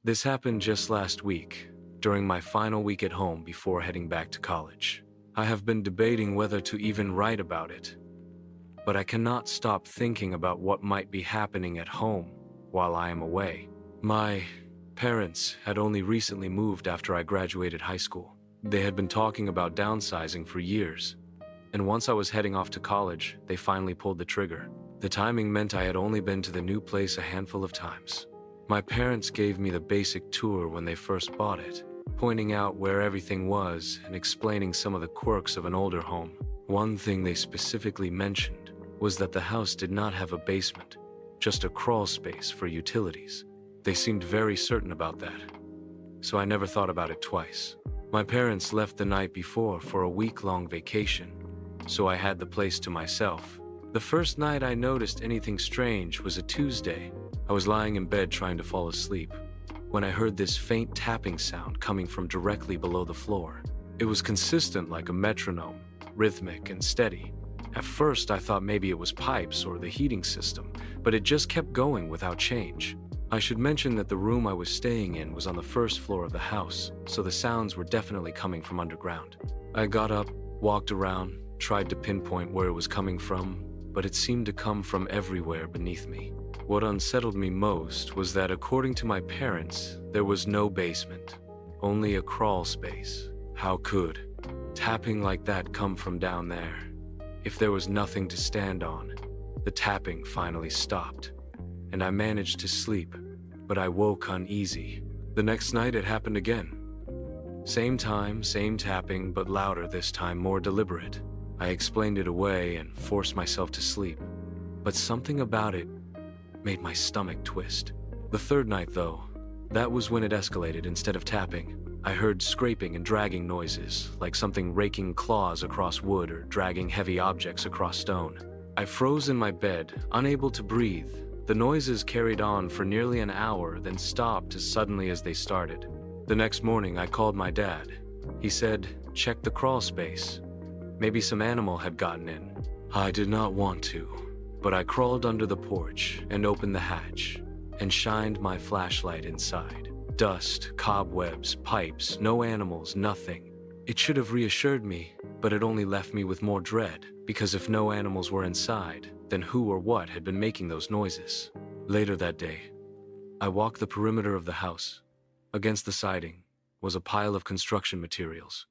This happened just last week, during my final week at home before heading back to college. I have been debating whether to even write about it, but I cannot stop thinking about what might be happening at home while I am away. My parents had only recently moved after I graduated high school. They had been talking about downsizing for years, and once I was heading off to college, they finally pulled the trigger. The timing meant I had only been to the new place a handful of times. My parents gave me the basic tour when they first bought it, pointing out where everything was and explaining some of the quirks of an older home. One thing they specifically mentioned was that the house did not have a basement, just a crawl space for utilities. They seemed very certain about that, so I never thought about it twice. My parents left the night before for a week-long vacation, so I had the place to myself. The first night I noticed anything strange was a Tuesday. I was lying in bed trying to fall asleep when I heard this faint tapping sound coming from directly below the floor. It was consistent like a metronome, rhythmic and steady. At first I thought maybe it was pipes or the heating system, but it just kept going without change. I should mention that the room I was staying in was on the first floor of the house, so the sounds were definitely coming from underground. I got up, walked around, tried to pinpoint where it was coming from, but it seemed to come from everywhere beneath me. What unsettled me most was that according to my parents, there was no basement, only a crawl space. How could tapping like that come from down there? If there was nothing to stand on, the tapping finally stopped, and I managed to sleep, but I woke uneasy. The next night it happened again. Same time, same tapping, but louder this time, more deliberate. I explained it away and forced myself to sleep, but something about it made my stomach twist. The third night, though, that was when it escalated. Instead of tapping, I heard scraping and dragging noises, like something raking claws across wood or dragging heavy objects across stone. I froze in my bed, unable to breathe. The noises carried on for nearly an hour, then stopped as suddenly as they started. The next morning, I called my dad. He said, "Check the crawl space. Maybe some animal had gotten in." I did not want to, but I crawled under the porch and opened the hatch and shined my flashlight inside. Dust, cobwebs, pipes, no animals, nothing. It should have reassured me, but it only left me with more dread, because if no animals were inside, then who or what had been making those noises? Later that day, I walked the perimeter of the house. Against the siding was a pile of construction materials.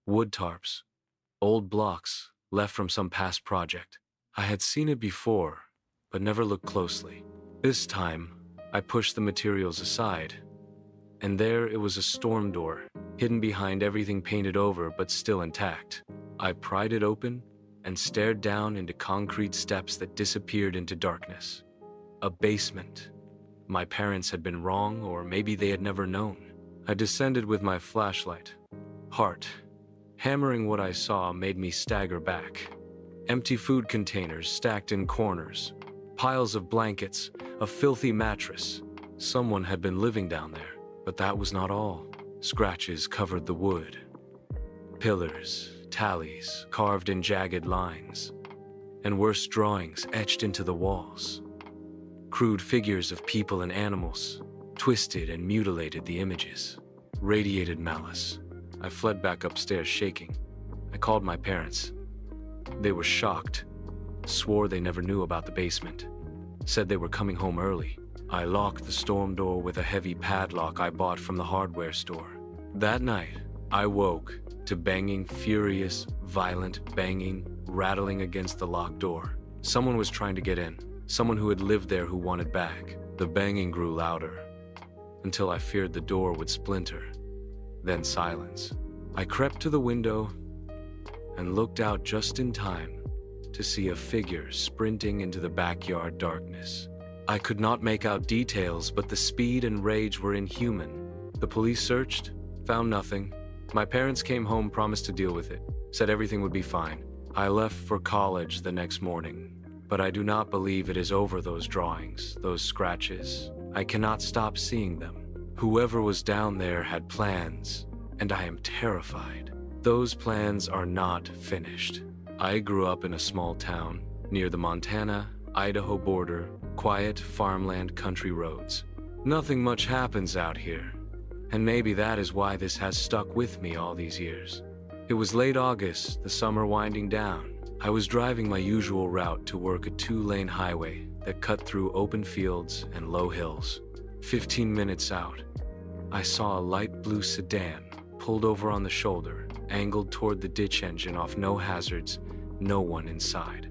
Wood tarps, old blocks left from some past project. I had seen it before, but never looked closely. This time, I pushed the materials aside, and there it was, a storm door, hidden behind everything painted over but still intact. I pried it open and stared down into concrete steps that disappeared into darkness. A basement. My parents had been wrong, or maybe they had never known. I descended with my flashlight. Heart hammering what I saw made me stagger back. Empty food containers stacked in corners, piles of blankets, a filthy mattress. Someone had been living down there, but that was not all. Scratches covered the wood. Pillars, tallies carved in jagged lines, and worse drawings etched into the walls. Crude figures of people and animals twisted and mutilated the images. Radiated malice. I fled back upstairs shaking. I called my parents. They were shocked, swore they never knew about the basement, said they were coming home early. I locked the storm door with a heavy padlock I bought from the hardware store. That night, I woke to banging, furious, violent banging, rattling against the locked door. Someone was trying to get in, someone who had lived there who wanted back. The banging grew louder, until I feared the door would splinter. Then silence. I crept to the window and looked out just in time to see a figure sprinting into the backyard darkness. I could not make out details, but the speed and rage were inhuman. The police searched, found nothing. My parents came home, promised to deal with it, said everything would be fine. I left for college the next morning, but I do not believe it is over. Those drawings, those scratches, I cannot stop seeing them. Whoever was down there had plans, and I am terrified. Those plans are not finished. I grew up in a small town near the Montana-Idaho border, quiet farmland country roads. Nothing much happens out here, and maybe that is why this has stuck with me all these years. It was late August, the summer winding down. I was driving my usual route to work, a 2-lane highway that cut through open fields and low hills. 15 minutes out, I saw a light blue sedan pulled over on the shoulder, angled toward the ditch engine off, no hazards, no one inside.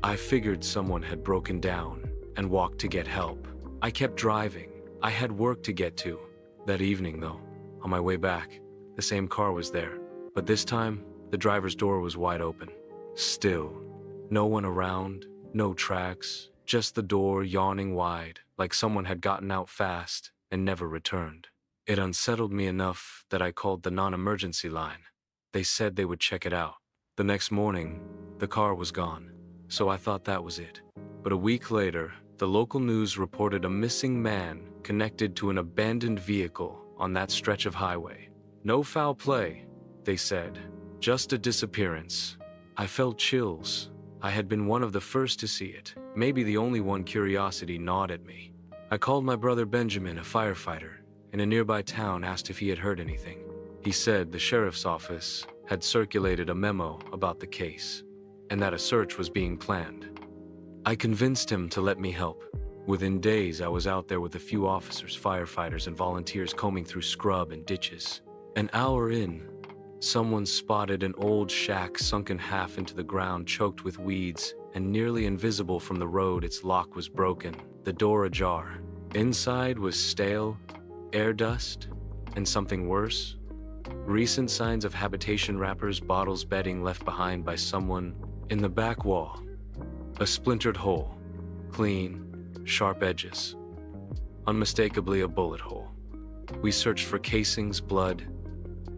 I figured someone had broken down and walked to get help. I kept driving. I had work to get to. That evening, though, on my way back, the same car was there, but this time, the driver's door was wide open. Still, no one around, no tracks, just the door yawning wide, like someone had gotten out fast and never returned. It unsettled me enough that I called the non-emergency line. They said they would check it out. The next morning, the car was gone, so I thought that was it. But a week later, the local news reported a missing man connected to an abandoned vehicle on that stretch of highway. No foul play, they said, just a disappearance. I felt chills. I had been one of the first to see it, maybe the only one. Curiosity gnawed at me. I called my brother Benjamin, a firefighter, in a nearby town, asked if he had heard anything. He said the sheriff's office had circulated a memo about the case, and that a search was being planned. I convinced him to let me help. Within days, I was out there with a few officers, firefighters, and volunteers combing through scrub and ditches. An hour in, someone spotted an old shack sunken half into the ground, choked with weeds, and nearly invisible from the road. Its lock was broken, the door ajar. Inside was stale air dust, and something worse, recent signs of habitation, wrappers, bottles, bedding left behind by someone. In the back wall, a splintered hole, clean, sharp edges, unmistakably a bullet hole. We searched for casings, blood,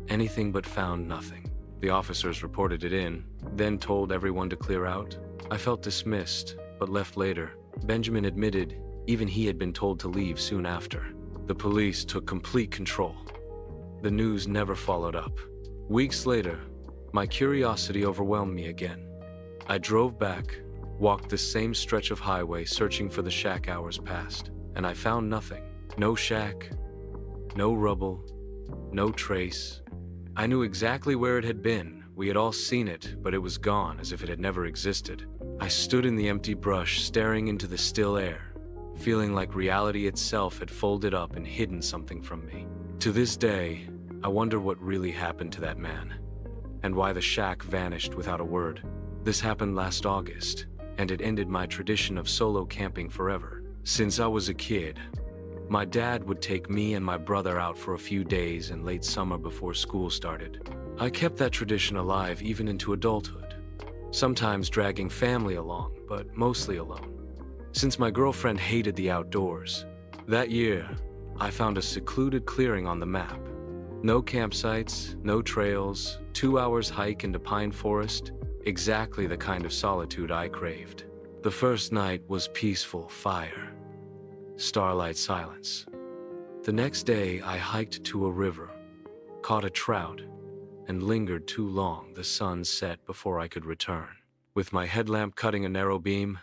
anything, but found nothing. The officers reported it in, then told everyone to clear out. I felt dismissed, but left later. Benjamin admitted even he had been told to leave soon after. The police took complete control. The news never followed up. Weeks later, my curiosity overwhelmed me again. I drove back, walked the same stretch of highway, searching for the shack. Hours passed, and I found nothing. No shack, no rubble, no trace. I knew exactly where it had been. We had all seen it, but it was gone, as if it had never existed. I stood in the empty brush, staring into the still air, feeling like reality itself had folded up and hidden something from me. To this day, I wonder what really happened to that man, and why the shack vanished without a word. This happened last August, and it ended my tradition of solo camping forever. Since I was a kid, my dad would take me and my brother out for a few days in late summer before school started. I kept that tradition alive even into adulthood, sometimes dragging family along, but mostly alone. Since my girlfriend hated the outdoors, that year, I found a secluded clearing on the map. No campsites, no trails, 2 hours hike into pine forest, exactly the kind of solitude I craved. The first night was peaceful, fire, starlight, silence. The next day, I hiked to a river, caught a trout, and lingered too long. The sun set before I could return. With my headlamp cutting a narrow beam,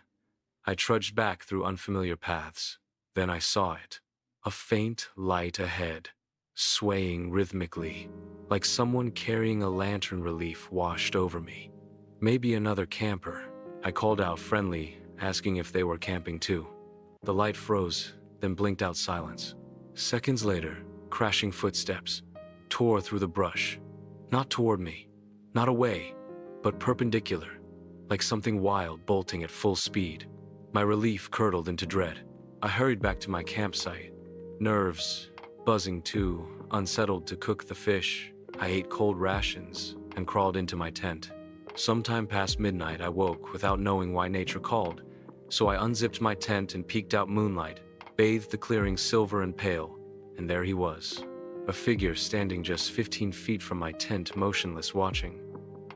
I trudged back through unfamiliar paths. Then I saw it, a faint light ahead, swaying rhythmically, like someone carrying a lantern. Relief washed over me. Maybe another camper. I called out, friendly, asking if they were camping too. The light froze, then blinked out. Silence. Seconds later, crashing footsteps tore through the brush. Not toward me, not away, but perpendicular, like something wild bolting at full speed. My relief curdled into dread. I hurried back to my campsite, nerves buzzing, too unsettled to cook the fish. I ate cold rations and crawled into my tent. Sometime past midnight, I woke without knowing why. Nature called, so I unzipped my tent and peeked out. Moonlight bathed the clearing, silver and pale, and there he was, a figure standing just 15 feet from my tent, motionless, watching.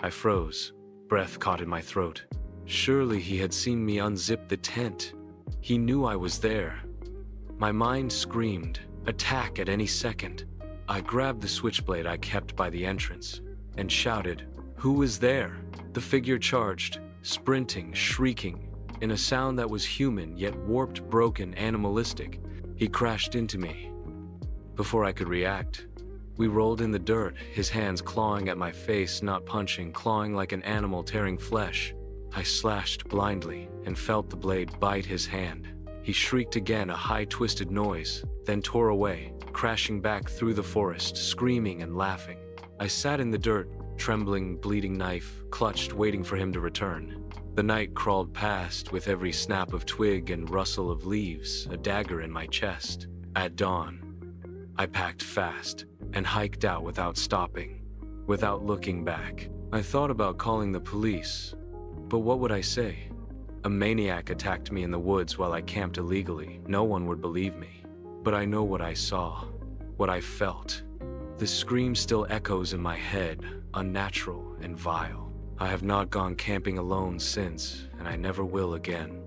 I froze, breath caught in my throat. Surely he had seen me unzip the tent. He knew I was there. My mind screamed, attack at any second. I grabbed the switchblade I kept by the entrance and shouted, "Who is there?" The figure charged, sprinting, shrieking, in a sound that was human yet warped, broken, animalistic. He crashed into me. Before I could react, we rolled in the dirt, his hands clawing at my face, not punching, clawing like an animal tearing flesh. I slashed blindly and felt the blade bite his hand. He shrieked again, a high twisted noise, then tore away, crashing back through the forest, screaming and laughing. I sat in the dirt, trembling, bleeding knife, clutched, waiting for him to return. The night crawled past with every snap of twig and rustle of leaves, a dagger in my chest. At dawn, I packed fast and hiked out without stopping, without looking back. I thought about calling the police, but what would I say? A maniac attacked me in the woods while I camped illegally. No one would believe me. But I know what I saw, what I felt. The scream still echoes in my head, unnatural and vile. I have not gone camping alone since, and I never will again.